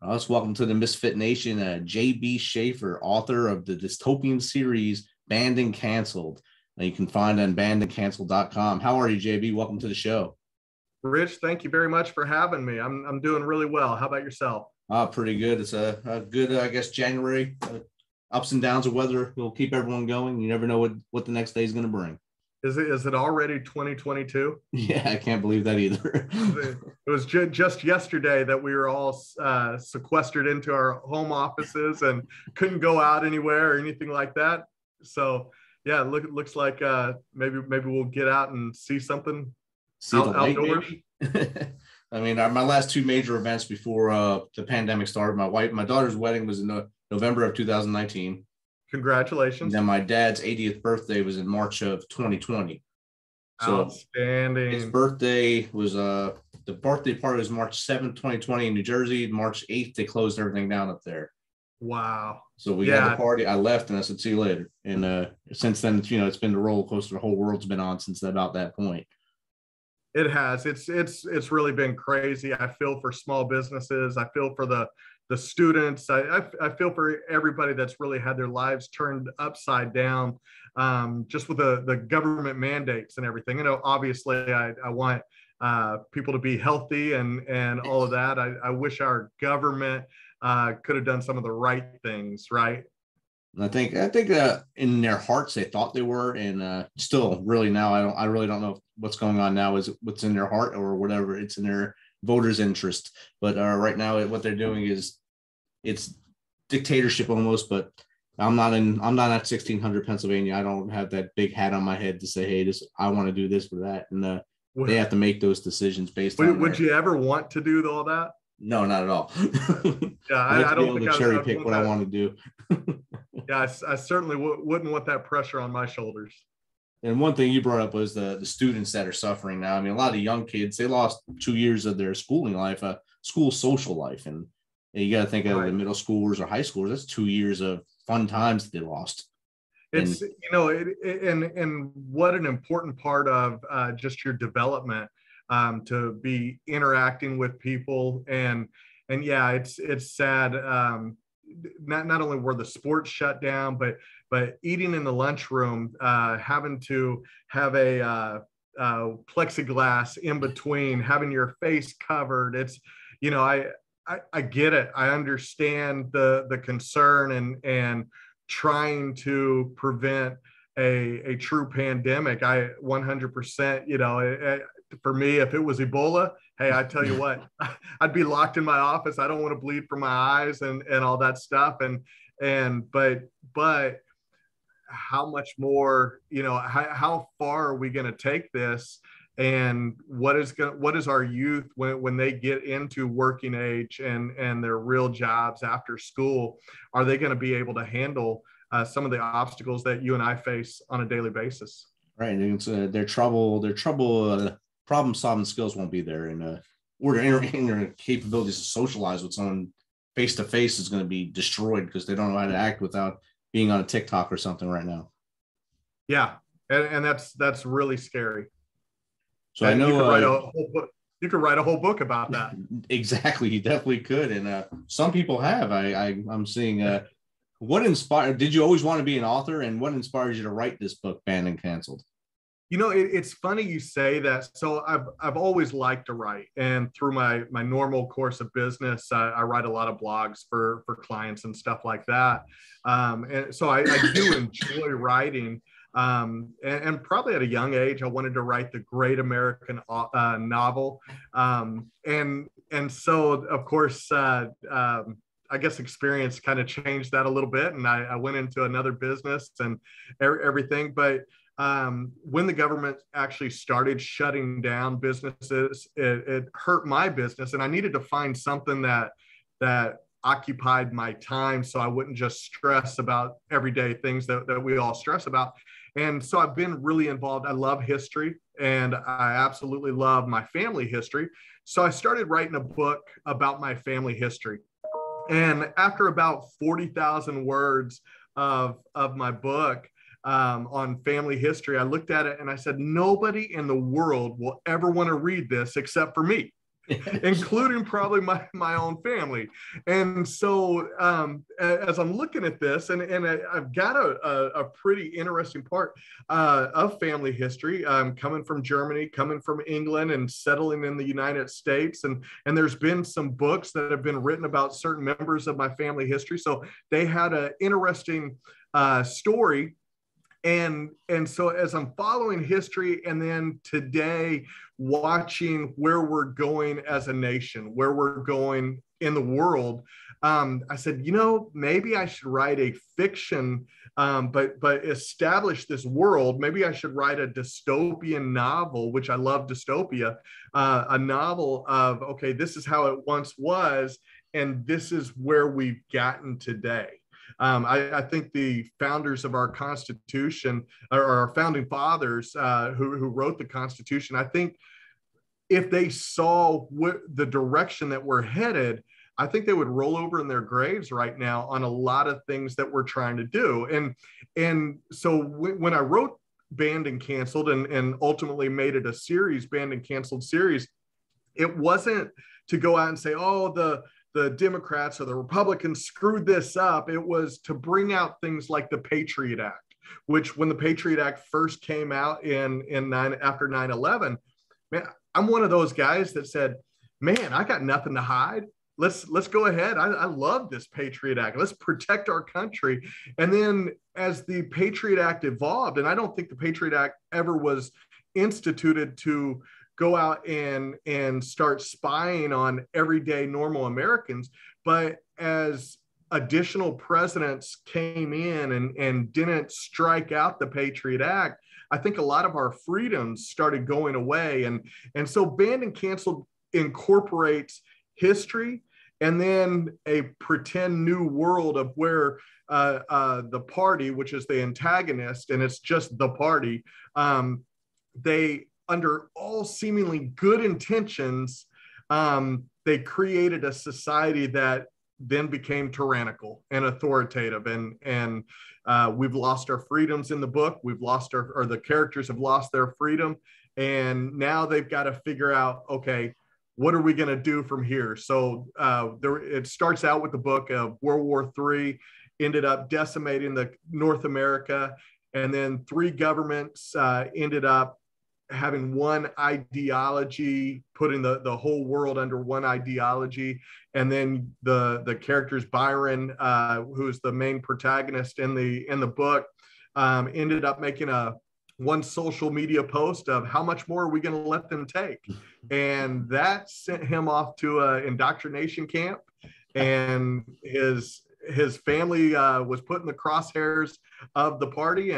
Us, welcome to the Misfit Nation. JB Schaefer, author of the dystopian series Banned and Canceled. You can find on bannedandcanceled.com. How are you, JB? Welcome to the show. Rich, thank you very much for having me. I'm doing really well. How about yourself? Pretty good. It's a good, I guess, January. Ups and downs of weather will keep everyone going. You never know what the next day is going to bring. Is it already 2022? Yeah, I can't believe that either. It was just yesterday that we were all sequestered into our home offices and couldn't go out anywhere or anything like that. So yeah, looks like maybe we'll get out and see something outdoors. I mean, my last two major events before the pandemic started. My daughter's wedding was in November of 2019. Congratulations. And then my dad's 80th birthday was in March of 2020. So outstanding. His birthday was the birthday party was March 7th, 2020 in New Jersey. March 8th, they closed everything down up there. Wow. So we had the party. I left and I said, see you later. And since then, it's been the roller coaster the whole world's been on since about that point. It has. It's really been crazy. I feel for small businesses. I feel for the students. I feel for everybody that's really had their lives turned upside down, just with the government mandates and everything. Obviously, I want people to be healthy and all of that. I wish our government could have done some of the right things, right? I think in their hearts they thought they were, and still really now I really don't know what's going on now is what's in their heart or whatever it's in their voters' interest. But right now what they're doing is it's dictatorship almost. But I'm not at 1600 Pennsylvania. I don't have that big hat on my head to say, hey, I want to do this or that, and they have to make those decisions based on. Would you ever want to do all that? No, not at all. Yeah, I don't think cherry pick what I want to do. Yeah, I certainly wouldn't want that pressure on my shoulders. And one thing you brought up was the students that are suffering now. I mean, a lot of young kids, they lost 2 years of their schooling life, school social life. And you got to think of the middle schoolers or high schoolers. That's 2 years of fun times that they lost. It's, and what an important part of just your development to be interacting with people. And yeah, it's sad. Not only were the sports shut down, but eating in the lunchroom, having to have a plexiglass in between, having your face covered. It's, I get it. I understand the concern and trying to prevent a true pandemic. I 100%, for me, if it was Ebola, hey, I tell you what, I'd be locked in my office. I don't want to bleed from my eyes and all that stuff. But how much more, how far are we going to take this? And what is our youth when they get into working age and their real jobs after school? Are they going to be able to handle some of the obstacles that you and I face on a daily basis? Right, and their problem solving skills won't be there, and or their capabilities to socialize with someone face to face is going to be destroyed because they don't know how to act without being on a TikTok or something right now. Yeah, and that's really scary. So I know you could write a whole book about that. Exactly, you definitely could, and some people have. I'm seeing. What inspired? Did you always want to be an author, and what inspired you to write this book, Banned and Canceled? It's funny you say that. So I've always liked to write, and through my normal course of business, I write a lot of blogs for clients and stuff like that. And so I do enjoy writing. And probably at a young age, I wanted to write the great American novel. And so, of course, I guess experience kind of changed that a little bit. And I went into another business and everything. But when the government actually started shutting down businesses, it hurt my business. And I needed to find something that occupied my time so I wouldn't just stress about everyday things that we all stress about. And so I've been really involved. I love history, and I absolutely love my family history. So I started writing a book about my family history. And after about 40,000 words of my book on family history, I looked at it and I said, nobody in the world will ever want to read this except for me. including probably my own family. And so as I'm looking at this, and I've got a pretty interesting part of family history, coming from Germany, coming from England, and settling in the United States. And there's been some books that have been written about certain members of my family history. So they had an interesting story. And so as I'm following history, and then today watching where we're going as a nation, where we're going in the world, I said, maybe I should write a fiction, but establish this world. Maybe I should write a dystopian novel, which I love dystopia, a novel of, okay, this is how it once was, and this is where we've gotten today. I think the founders of our Constitution, or our founding fathers who wrote the Constitution, I think if they saw the direction that we're headed, I think they would roll over in their graves right now on a lot of things that we're trying to do. And so when I wrote Banned and Canceled, and ultimately made it a series, Banned and Canceled series, it wasn't to go out and say, oh, the Democrats or the Republicans screwed this up. It was to bring out things like the Patriot Act, which when the Patriot Act first came out after 9/11, man, I'm one of those guys that said, man, I got nothing to hide. Let's go ahead. I love this Patriot Act. Let's protect our country. And then as the Patriot Act evolved, and I don't think the Patriot Act ever was instituted to go out and start spying on everyday normal Americans. But as additional presidents came in and didn't strike out the Patriot Act, I think a lot of our freedoms started going away. And so Banned and Canceled incorporates history and then a pretend new world of where the party, which is the antagonist, and it's just the party, they, under all seemingly good intentions, they created a society that then became tyrannical and authoritative. And we've lost our freedoms in the book. We've lost the characters have lost their freedom. And now they've got to figure out, okay, what are we going to do from here? So it starts out with the book of World War III, ended up decimating North America. And then 3 governments ended up having one ideology, putting the whole world under one ideology. And then the characters, Byron, who's the main protagonist in the book, ended up making one social media post of how much more are we going to let them take? And that sent him off to an indoctrination camp. And his family was put in the crosshairs of the party.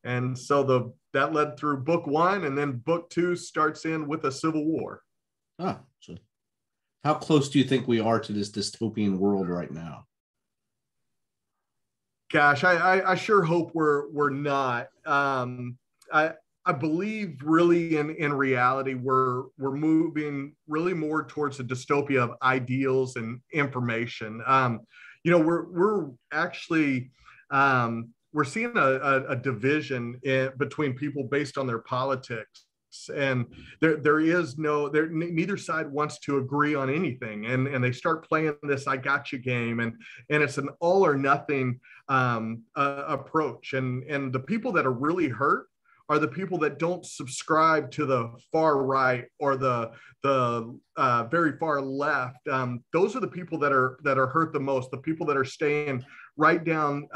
And so that led through book 1, and then book 2 starts in with a civil war. So how close do you think we are to this dystopian world right now? Gosh, I sure hope we're not. I believe really in reality we're moving really more towards a dystopia of ideals and information. We're actually we're seeing a division between people based on their politics, and neither side wants to agree on anything, and they start playing this "I got you" game, and it's an all or nothing approach, and the people that are really hurt are the people that don't subscribe to the far right or the very far left. Those are the people that are hurt the most. The people that are staying right down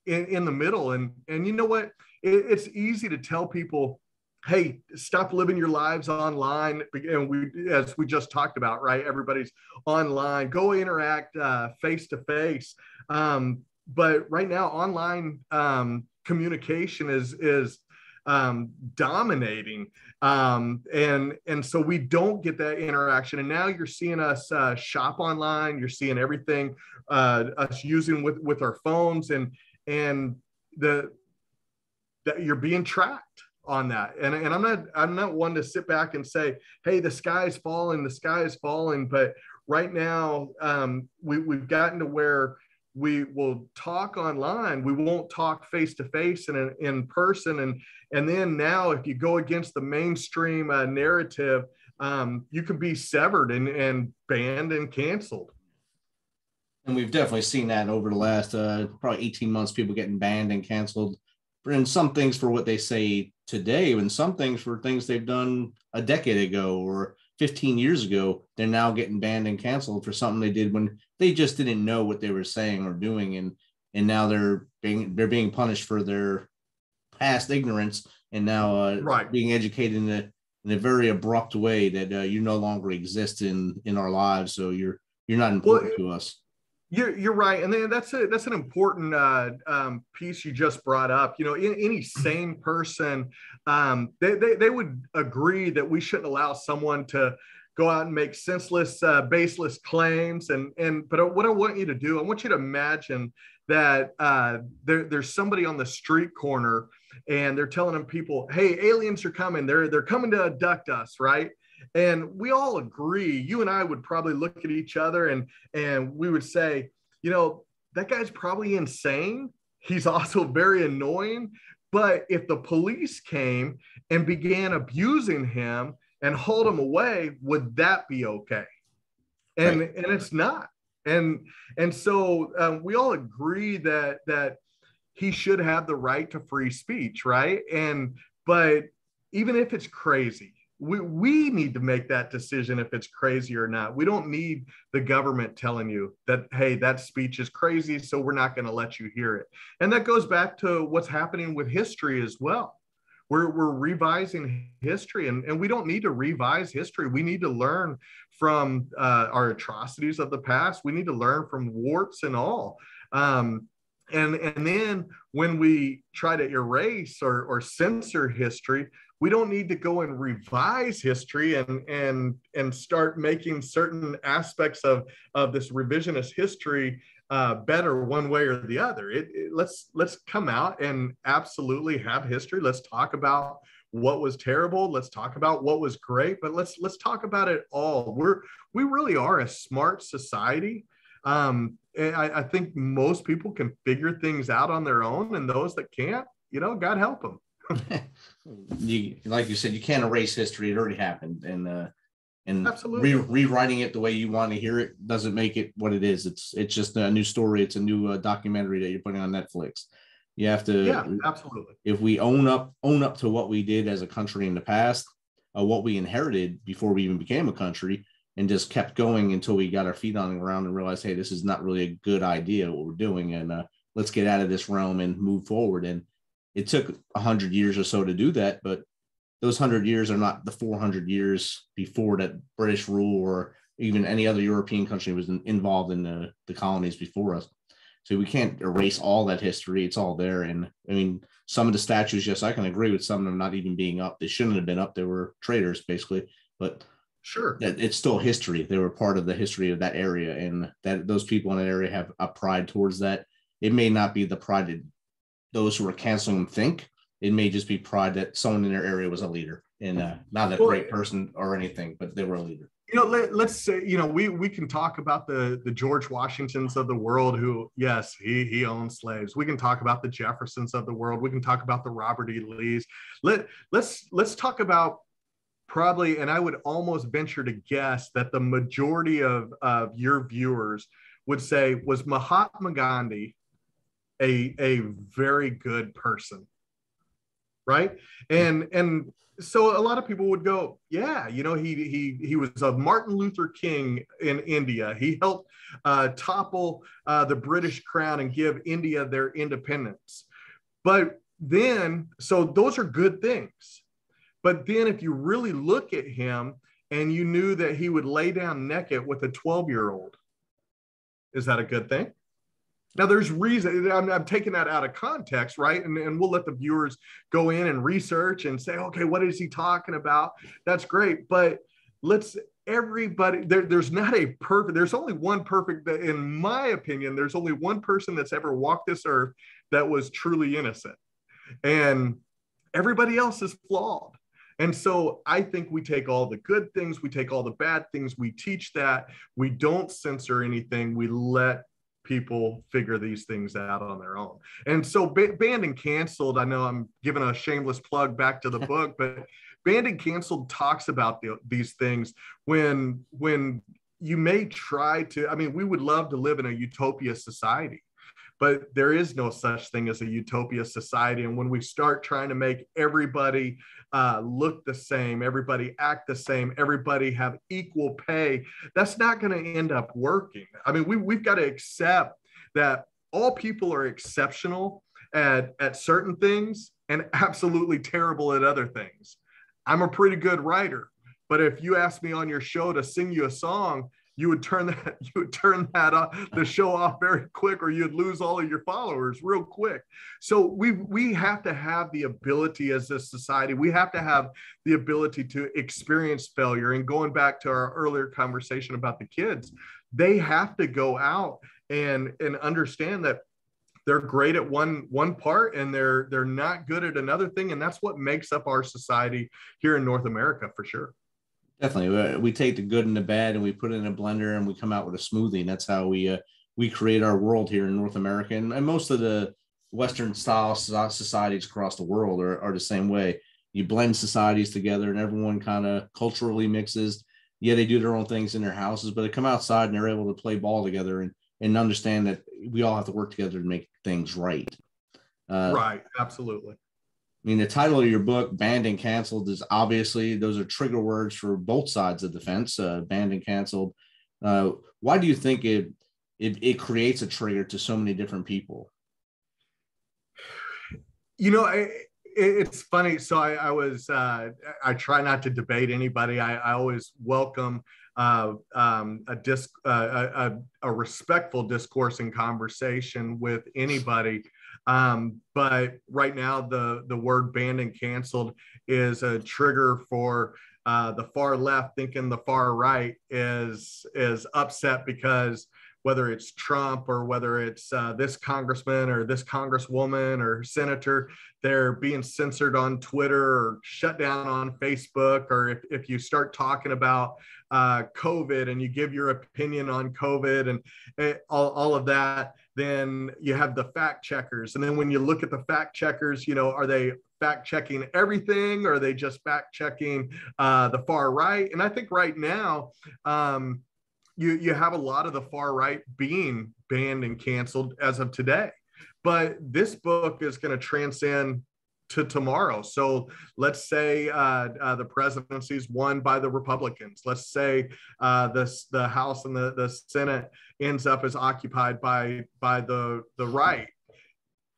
in the middle. And you know what? It's easy to tell people, hey, stop living your lives online. And as we just talked about, right? Everybody's online. Go interact face to face. But right now, online communication is dominating, and so we don't get that interaction. And now you're seeing us shop online. You're seeing everything us using with our phones, and that you're being tracked on that. And I'm not one to sit back and say, hey, the sky is falling. But right now, we've gotten to where we will talk online. We won't talk face to face and in person. And then now, if you go against the mainstream narrative, you can be severed and banned and canceled. And we've definitely seen that over the last probably 18 months, people getting banned and canceled and some things for what they say today, and some things for things they've done a decade ago or 15 years ago. They're now getting banned and canceled for something they did when they just didn't know what they were saying or doing, and now they're being punished for their past ignorance, and now being educated in a very abrupt way that you no longer exist in our lives. So you're not important to us. You're right, and then that's an important piece you just brought up. You know, any sane person, they would agree that we shouldn't allow someone to go out and make senseless, baseless claims. But what I want you to do, I want you to imagine that there's somebody on the street corner, and they're telling them people, "Hey, aliens are coming. They're coming to abduct us," right? And we all agree, you and I would probably look at each other and we would say, you know, that guy's probably insane. He's also very annoying. But if the police came and began abusing him and hauled him away, would that be okay? And it's not. And so we all agree that he should have the right to free speech, right? But even if it's crazy, we need to make that decision if it's crazy or not. We don't need the government telling you that, hey, that speech is crazy, so we're not going to let you hear it. And that goes back to what's happening with history as well. We're revising history, and we don't need to revise history. We need to learn from our atrocities of the past. We need to learn from warts and all. And then when we try to erase or censor history, we don't need to go and revise history and start making certain aspects of this revisionist history better one way or the other. Let's come out and absolutely have history. Let's talk about what was terrible. Let's talk about what was great, but let's talk about it all. We really are a smart society. I think most people can figure things out on their own, and those that can't, you know, God help them. Like you said, you can't erase history. It already happened, and absolutely rewriting it the way you want to hear it doesn't make it what it is. It's just a new story. It's a new documentary that you're putting on Netflix. You have to, absolutely. If we own up to what we did as a country in the past, what we inherited before we even became a country, and just kept going until we got our feet on the ground and realized, hey, this is not really a good idea what we're doing, and let's get out of this realm and move forward. And it took 100 years or so to do that, but those 100 years are not the 400 years before that British rule or even any other European country was involved in the colonies before us. So we can't erase all that history. It's all there. And I mean, some of the statues, yes, I can agree with some of them not even being up. They shouldn't have been up. They were traitors, basically. But sure, it's still history. They were part of the history of that area, and that those people in that area have a pride towards that. It may not be the pride that those who are canceling them think. It may just be pride that someone in their area was a leader, and not a great person or anything, but they were a leader. You know, let's say, you know, we can talk about the George Washingtons of the world who, yes, he owned slaves. We can talk about the Jeffersons of the world. We can talk about the Robert E. Lees. Let's talk about probably, and I would almost venture to guess that the majority of your viewers would say, was Mahatma Gandhi a very good person, right? And so a lot of people would go, yeah, you know, he was a Martin Luther King in India. He helped topple the British crown and give India their independence. But then, so those are good things. But then if you really look at him and you knew that he would lay down naked with a 12-year-old, is that a good thing? Now, there's reason, I'm taking that out of context, right? And we'll let the viewers go in and research and say, okay, what is he talking about? That's great. But everybody, there's not a perfect, there's only one perfect, in my opinion, there's only one person that's ever walked this earth that was truly innocent. And everybody else is flawed. And so I think we take all the good things, we take all the bad things, we teach that, we don't censor anything, we let people figure these things out on their own. And so banned and canceled, I know I'm giving a shameless plug back to the book, but Banned and Canceled talks about these things when you may try to, I mean, we would love to live in a utopia society, but there is no such thing as a utopia society. And when we start trying to make everybody look the same, everybody act the same, everybody have equal pay, that's not going to end up working. I mean, we've got to accept that all people are exceptional at certain things and absolutely terrible at other things. I'm a pretty good writer, but if you asked me on your show to sing you a song, you would turn the show off very quick, or you'd lose all of your followers real quick. So we have to have the ability as a society, we have to have the ability to experience failure. And going back to our earlier conversation about the kids, they have to go out and understand that they're great at one part and they're not good at another thing. And that's what makes up our society here in North America, for sure. Definitely. We take the good and the bad and we put it in a blender and we come out with a smoothie. And that's how we create our world here in North America. And most of the Western style societies across the world are the same way. You blend societies together and everyone kind of culturally mixes. Yeah, they do their own things in their houses, but they come outside and they're able to play ball together and understand that we all have to work together to make things right. Right. Absolutely. I mean, the title of your book, Banned and Canceled, is obviously, those are trigger words for both sides of the fence, banned and canceled. Why do you think it creates a trigger to so many different people? You know, it's funny. So I try not to debate anybody. I always welcome a respectful discourse and conversation with anybody. But right now, the word banned and canceled is a trigger for the far left, thinking the far right is upset because whether it's Trump or whether it's this congressman or this congresswoman or senator, they're being censored on Twitter or shut down on Facebook. Or if you start talking about COVID and you give your opinion on COVID and all of that, then you have the fact checkers. And then when you look at the fact checkers, you know, are they fact checking everything, or are they just fact checking the far right? And I think right now, you have a lot of the far right being banned and canceled as of today. But this book is going to transcend to tomorrow. So let's say the presidency is won by the Republicans. Let's say the House and the Senate ends up as occupied by the right.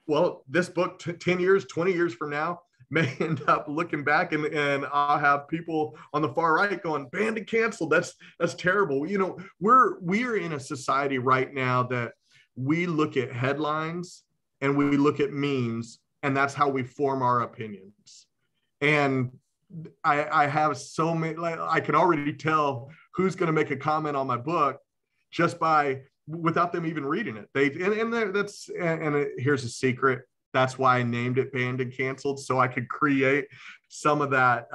Well, this book, 10 years, 20 years from now, may end up looking back and I'll have people on the far right going, banned and canceled. That's terrible. You know, we're in a society right now that we look at headlines and we look at memes, and that's how we form our opinions. And I have so many, like, I can already tell who's going to make a comment on my book just without them even reading it. Here's a secret. That's why I named it Banned and Canceled, so I could create some of that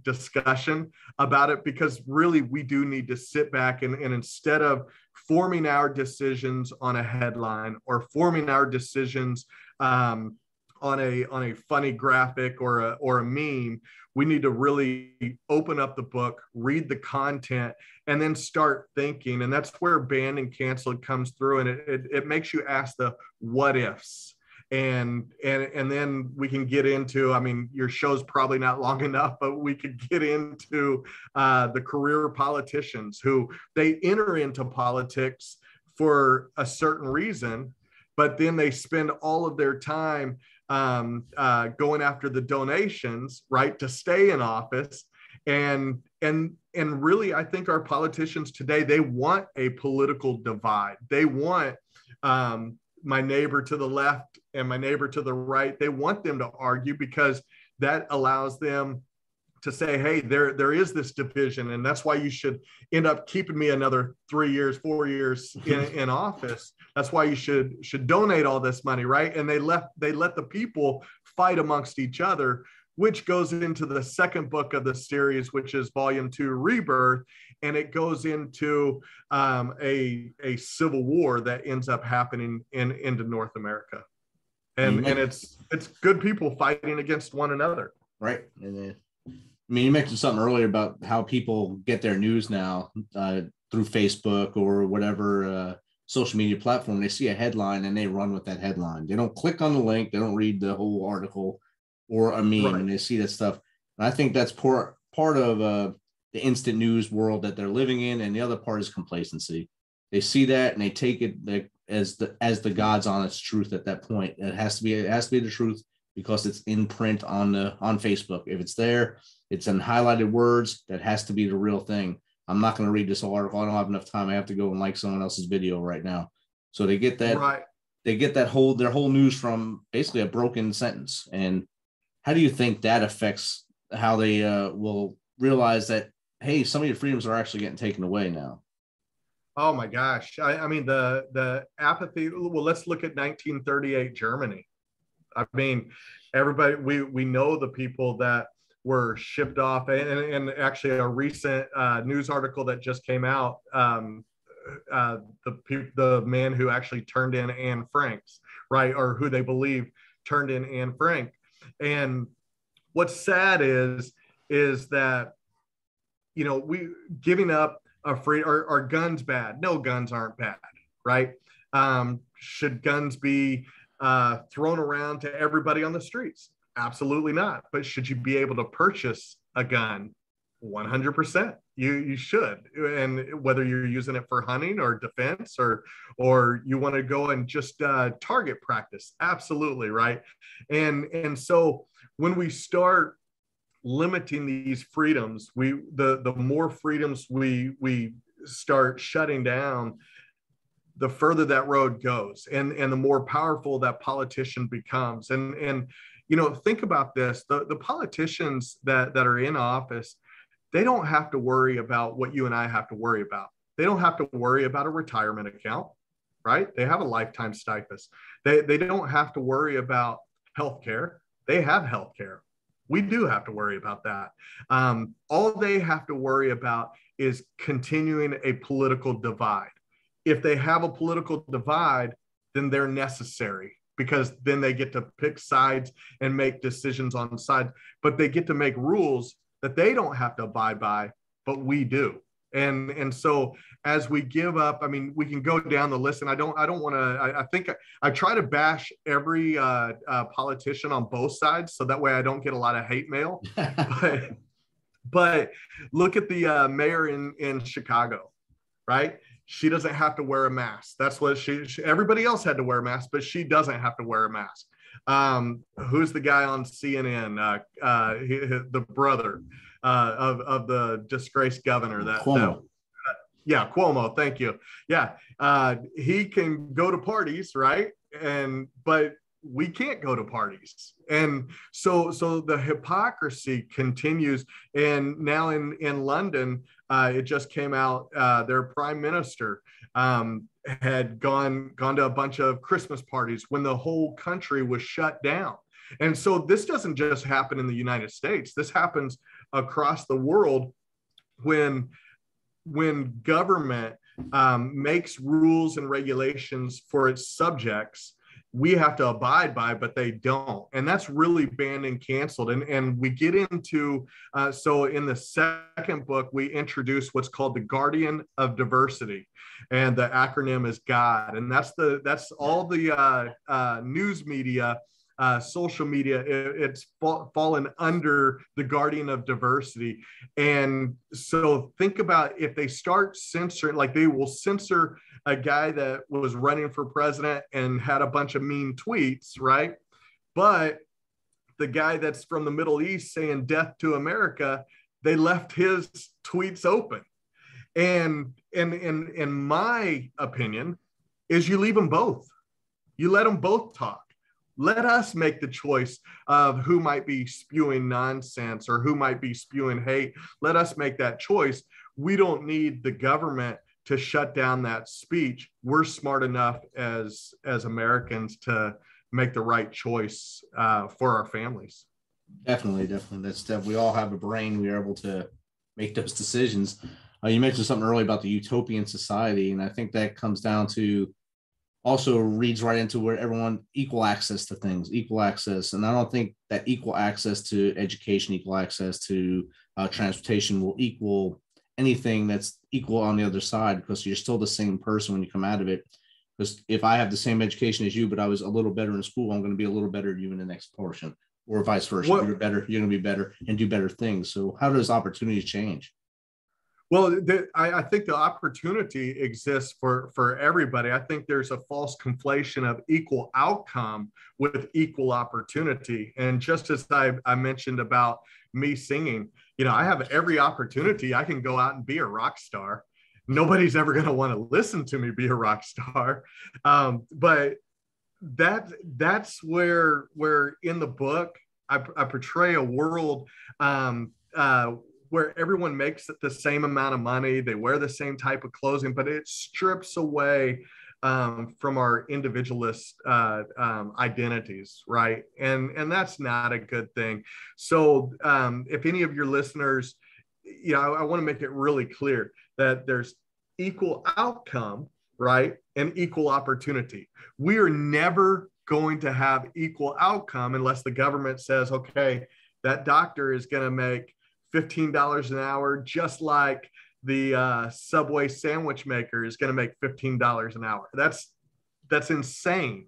discussion about it, because really we do need to sit back and instead of forming our decisions on a headline or forming our decisions on a funny graphic or a meme, we need to really open up the book, read the content, and then start thinking. And that's where Banned and Canceled comes through, and it makes you ask the what ifs. And then we can get into, I mean, your show's probably not long enough, but we could get into the career politicians who they enter into politics for a certain reason, but then they spend all of their time going after the donations, right, to stay in office. And really, I think our politicians today, they want a political divide. They want my neighbor to the left and my neighbor to the right. They want them to argue because that allows them to say, hey, there is this division, and that's why you should end up keeping me another 3 years, 4 years in office. That's why you should donate all this money, right? And they let the people fight amongst each other, which goes into the second book of the series, which is Volume 2, Rebirth, and it goes into a civil war that ends up happening into North America, and it's good people fighting against one another. Right. And I mean, you mentioned something earlier about how people get their news now through Facebook or whatever social media platform. They see a headline and they run with that headline. They don't click on the link. They don't read the whole article or a meme, Right. and they see that stuff. And I think that's part of the instant news world that they're living in, and the other part is complacency. They see that and they take it as the God's honest truth at that point. It has to be the truth because it's in print on Facebook. If it's there, it's in highlighted words. That has to be the real thing. I'm not going to read this whole article. I don't have enough time. I have to go and like someone else's video right now. So they get that. Right. They get their whole news from basically a broken sentence. And how do you think that affects how they will realize that, hey, some of your freedoms are actually getting taken away now? Oh my gosh. I mean, the apathy. Well, let's look at 1938 Germany. I mean, everybody, we know the people that were shipped off, and actually a recent news article that just came out, the man who actually turned in Anne Frank's, right, or who they believe turned in Anne Frank. And what's sad is that, you know, we giving up a free, are guns bad? No, guns aren't bad, right? Should guns be thrown around to everybody on the streets? Absolutely not. But should you be able to purchase a gun? 100%. You should. And whether you're using it for hunting or defense, or you want to go and just target practice, absolutely, right? And so when we start limiting these freedoms, the more freedoms we start shutting down, the further that road goes, and the more powerful that politician becomes. And you know, think about this: the politicians that are in office, they don't have to worry about what you and I have to worry about. They don't have to worry about a retirement account, right? They have a lifetime stipend. They don't have to worry about healthcare. They have healthcare. We do have to worry about that. All they have to worry about is continuing a political divide. If they have a political divide, then they're necessary, because then they get to pick sides and make decisions on sides, but they get to make rules that they don't have to abide by, but we do. And so as we give up, I mean, we can go down the list, and I don't want to, I think I try to bash every politician on both sides, so that way I don't get a lot of hate mail. but look at the mayor in Chicago, right? She doesn't have to wear a mask. That's what everybody else had to wear a mask, but she doesn't have to wear a mask. Who's the guy on CNN? The brother of the disgraced governor. Yeah, Cuomo. Thank you. Yeah, he can go to parties, right? But we can't go to parties, and so the hypocrisy continues. And now in London, it just came out, their prime minister had gone to a bunch of Christmas parties when the whole country was shut down. And so this doesn't just happen in the United States. This happens across the world when government makes rules and regulations for its subjects. We have to abide by, but they don't. And that's really banned and canceled. And we get into, so in the second book, we introduce what's called the Guardian of Diversity. And the acronym is GOD. And that's all the news media, social media, it's fallen under the Guardian of Diversity. And so think about if they start censoring, like they will censor a guy that was running for president and had a bunch of mean tweets, right? But the guy that's from the Middle East saying death to America, they left his tweets open. And in my opinion is you leave them both. You let them both talk. Let us make the choice of who might be spewing nonsense or who might be spewing hate. Let us make that choice. We don't need the government to shut down that speech. We're smart enough as Americans to make the right choice for our families. Definitely. We all have a brain. We are able to make those decisions. You mentioned something earlier about the utopian society, and I think that comes down to also reads right into where everyone equal access to things, equal access. And I don't think that equal access to education, equal access to transportation will equal anything that's equal on the other side, because you're still the same person when you come out of it. Because if I have the same education as you, but I was a little better in school, I'm going to be a little better than you in the next portion, or vice versa. If you're better, you're going to be better and do better things. So how does opportunities change? Well, I think the opportunity exists for everybody. I think there's a false conflation of equal outcome with equal opportunity. And just as I mentioned about me singing, you know, I have every opportunity. I can go out and be a rock star. Nobody's ever going to want to listen to me be a rock star. But that's where in the book I portray a world where everyone makes the same amount of money, they wear the same type of clothing, but it strips away from our individualist identities, right? And that's not a good thing. So if any of your listeners, you know, I want to make it really clear that there's equal outcome, right? And equal opportunity. We are never going to have equal outcome unless the government says, okay, that doctor is going to make $15 an hour, just like the Subway sandwich maker is going to make $15 an hour. That's insane,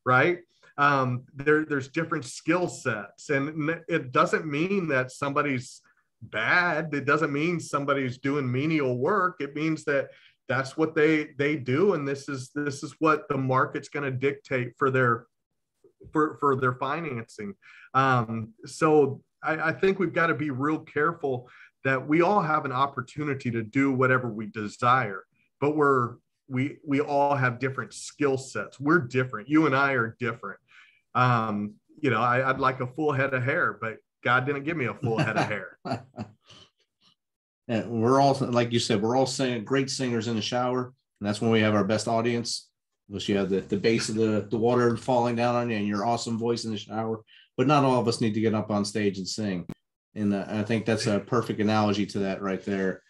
right? There's different skill sets, and it doesn't mean that somebody's bad. It doesn't mean somebody's doing menial work. It means that that's what they do, and this is what the market's going to dictate for their financing. So I think we've got to be real careful that we all have an opportunity to do whatever we desire, but we all have different skill sets. We're different. You and I are different. You know, I'd like a full head of hair, but God didn't give me a full head of hair. And we're all, like you said, we're all great singers in the shower, and that's when we have our best audience. Because you have the base of the water falling down on you and your awesome voice in the shower. But not all of us need to get up on stage and sing. And I think that's a perfect analogy to that right there.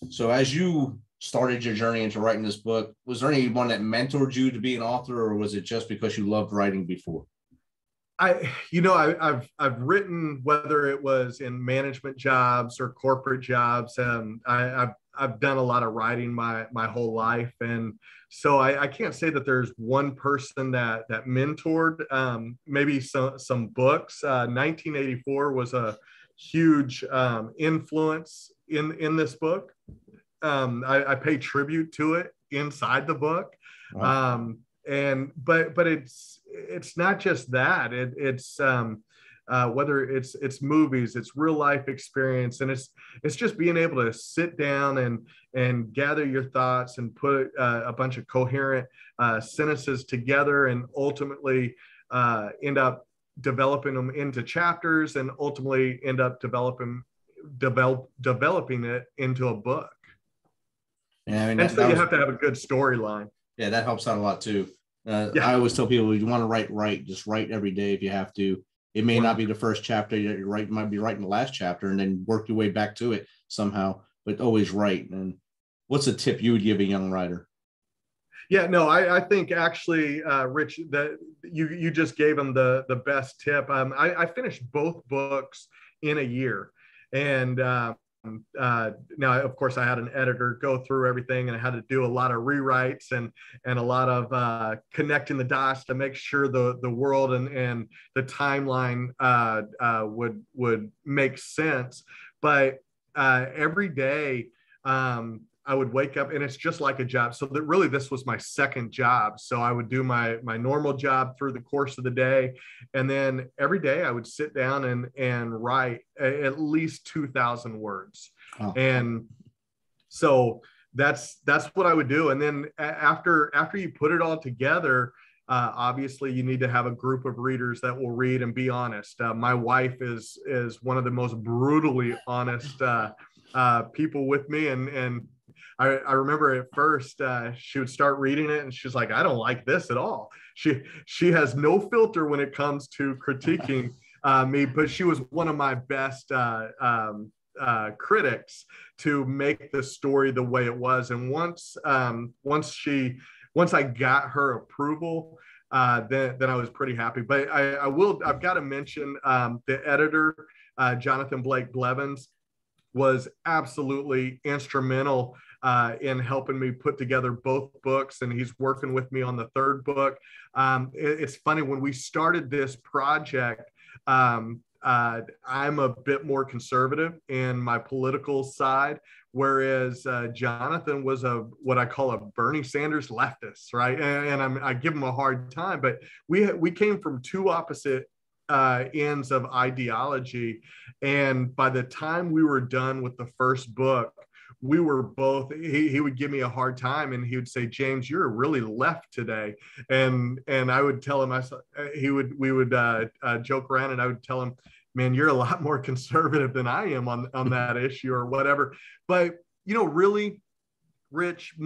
So as you started your journey into writing this book, was there anyone that mentored you to be an author, or was it just because you loved writing before? I've written, whether it was in management jobs or corporate jobs, and I've done a lot of writing my whole life, and so I can't say that there's one person that mentored. Maybe some books. 1984 was a huge influence in this book. I pay tribute to it inside the book. Wow. But it's not just that. It's whether it's movies, it's real life experience, and it's just being able to sit down and gather your thoughts and put a bunch of coherent sentences together, and ultimately end up developing them into chapters, and ultimately end up developing it into a book. Yeah, I mean, and so you have to have a good storyline. Yeah, that helps out a lot too. I always tell people, you want to write, just write every day if you have to. It may not be the first chapter you write, you might be writing the last chapter, and then work your way back to it somehow, but always write. And what's a tip you would give a young writer? Yeah, no, I think actually, Rich, that you just gave them the best tip. I finished both books in a year. And now, of course, I had an editor go through everything, and I had to do a lot of rewrites and a lot of connecting the dots to make sure the world and the timeline would make sense. But every day, I would wake up, and it's just like a job. So that really, this was my second job. So I would do my normal job through the course of the day. And then every day I would sit down and write at least 2,000 words. Oh. And so that's what I would do. And then after you put it all together, obviously you need to have a group of readers that will read and be honest. My wife is one of the most brutally honest people with me. And I remember at first she would start reading it, and she's like, I don't like this at all. She has no filter when it comes to critiquing me, but she was one of my best critics to make the story the way it was. And once she once I got her approval, then I was pretty happy. But I've got to mention the editor, Jonathan Blake Blevins, was absolutely instrumental in helping me put together both books, and he's working with me on the third book. It's funny, when we started this project, I'm a bit more conservative in my political side, whereas Jonathan was what I call a Bernie Sanders leftist, right? And I give him a hard time, but we came from two opposite ends of ideology. And by the time we were done with the first book, we were both, he would give me a hard time, and he would say, James, you're really left today. And I would tell him, we would joke around, and I would tell him, man, you're a lot more conservative than I am on that issue or whatever. But, really, Rich,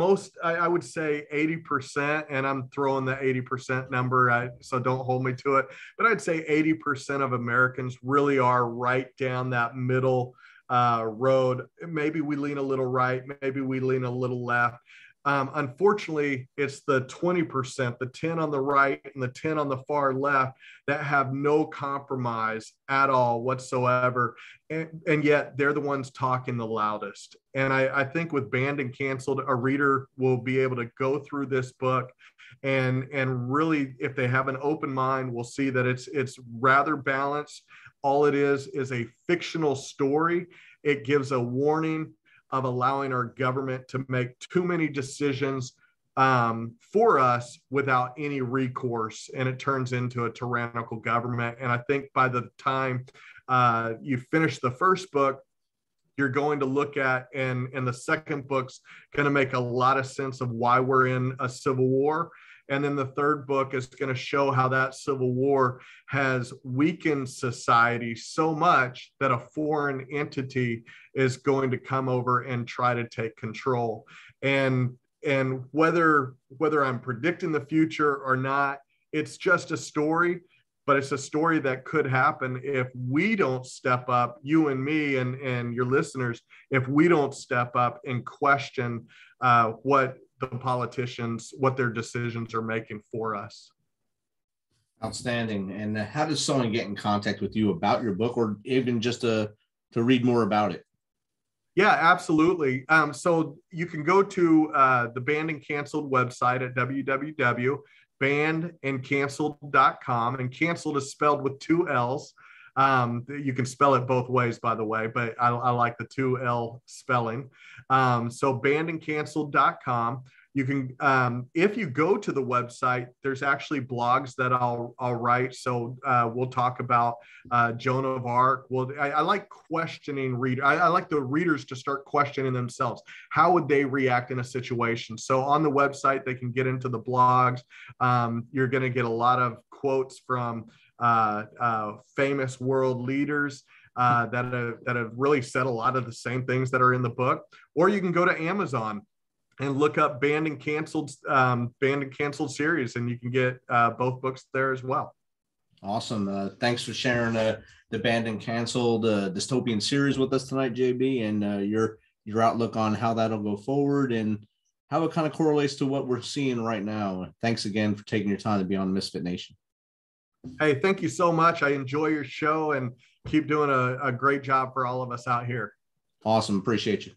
I would say 80%, and I'm throwing the 80% number, so don't hold me to it, but I'd say 80% of Americans really are right down that middle road. Maybe we lean a little right, maybe we lean a little left. Unfortunately, it's the 20%, the 10 on the right and the 10 on the far left, that have no compromise at all whatsoever. And yet they're the ones talking the loudest. And I think with Banned and Canceled, a reader will be able to go through this book and really, if they have an open mind, will see that it's rather balanced. All it is a fictional story. It gives a warning of allowing our government to make too many decisions for us without any recourse, and it turns into a tyrannical government. And I think by the time you finish the first book, you're going to look at, and the second book's going to make a lot of sense of why we're in a civil war. And then the third book is going to show how that civil war has weakened society so much that a foreign entity is going to come over and try to take control. And whether I'm predicting the future or not, it's just a story, but it's a story that could happen if we don't step up, you and me and your listeners, if we don't step up and question what the politicians, what their decisions are making for us. Outstanding. And how does someone get in contact with you about your book, or even just to read more about it? Yeah, absolutely. So you can go to the Banned and Canceled website at www.bannedandcanceled.com, and canceled is spelled with two L's. You can spell it both ways, by the way, but I like the 2L spelling. So bannedandcanceled.com. You can, if you go to the website, there's actually blogs that I'll write. So we'll talk about Joan of Arc. Well, I like questioning readers. I like the readers to start questioning themselves. How would they react in a situation? So on the website, they can get into the blogs. You're going to get a lot of quotes from famous world leaders that have really said a lot of the same things that are in the book. Or you can go to Amazon and look up Banned and Canceled series, and you can get both books there as well. Awesome. Thanks for sharing the Banned and Canceled dystopian series with us tonight, JB, and your outlook on how that'll go forward and how it kind of correlates to what we're seeing right now. Thanks again for taking your time to be on Misfit Nation. Hey, thank you so much. I enjoy your show, and keep doing a great job for all of us out here. Awesome. Appreciate you.